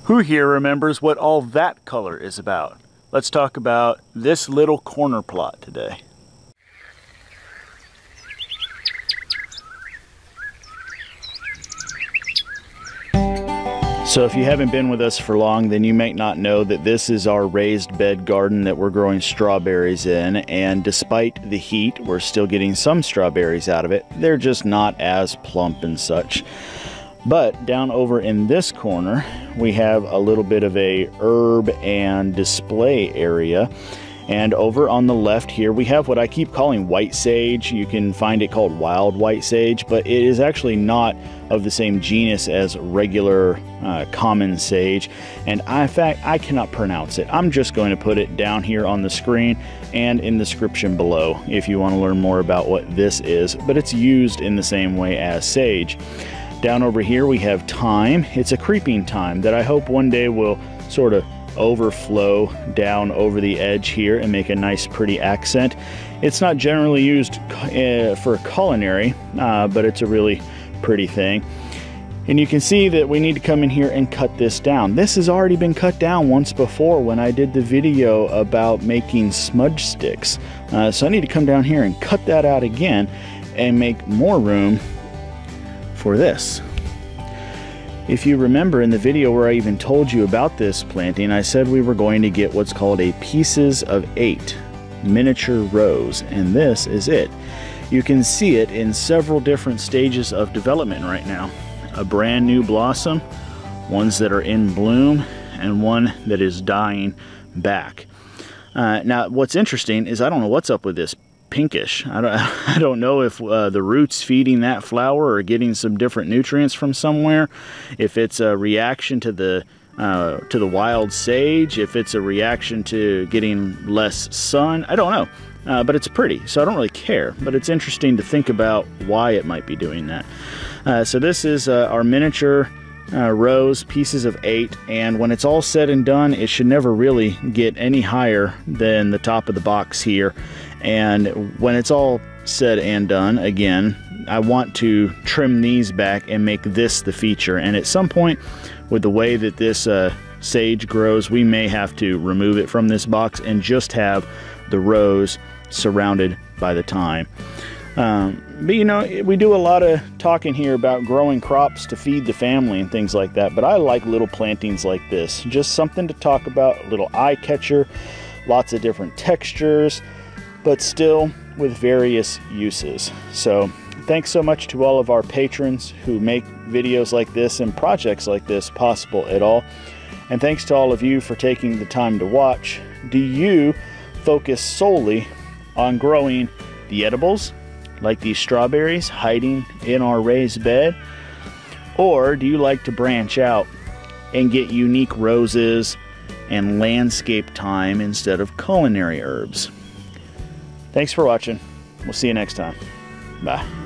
Who here remembers what all that color is about? Let's talk about this little corner plot today. So if you haven't been with us for long, then you might not know that this is our raised bed garden that we're growing strawberries in, and despite the heat, we're still getting some strawberries out of it. They're just not as plump and such. But down over in this corner, we have a little bit of a herb and display area. And over on the left here, we have what I keep calling white sage. You can find it called wild white sage, but it is actually not of the same genus as regular common sage. And in fact, I cannot pronounce it. I'm just going to put it down here on the screen and in the description below if you want to learn more about what this is. But it's used in the same way as sage. Down over here we have thyme. It's a creeping thyme that I hope one day will sort of overflow down over the edge here and make a nice pretty accent. It's not generally used for culinary, but it's a really pretty thing. And you can see that we need to come in here and cut this down. This has already been cut down once before when I did the video about making smudge sticks. So I need to come down here and cut that out again and make more room for this. If you remember in the video where I even told you about this planting, I said we were going to get what's called a pieces of 8 miniature rose, and this is it. You can see it in several different stages of development right now. A brand new blossom, ones that are in bloom, and one that is dying back. Now what's interesting is I don't know what's up with this pinkish. I don't know if the roots feeding that flower are getting some different nutrients from somewhere, if it's a reaction to the wild sage, if it's a reaction to getting less sun. I don't know, but it's pretty, so I don't really care, but it's interesting to think about why it might be doing that. So this is our miniature rose, pieces of 8, and when it's all said and done, it should never really get any higher than the top of the box here. And when it's all said and done, again, I want to trim these back and make this the feature. And at some point, with the way that this sage grows, we may have to remove it from this box and just have the rose surrounded by the thyme. But you know, we do a lot of talking here about growing crops to feed the family and things like that, but I like little plantings like this. Just something to talk about, a little eye catcher, lots of different textures, but still with various uses. So thanks so much to all of our patrons who make videos like this and projects like this possible at all. And thanks to all of you for taking the time to watch. Do you focus solely on growing the edibles, like these strawberries hiding in our raised bed? Or do you like to branch out and get unique roses and landscape thyme instead of culinary herbs? Thanks for watching. We'll see you next time. Bye.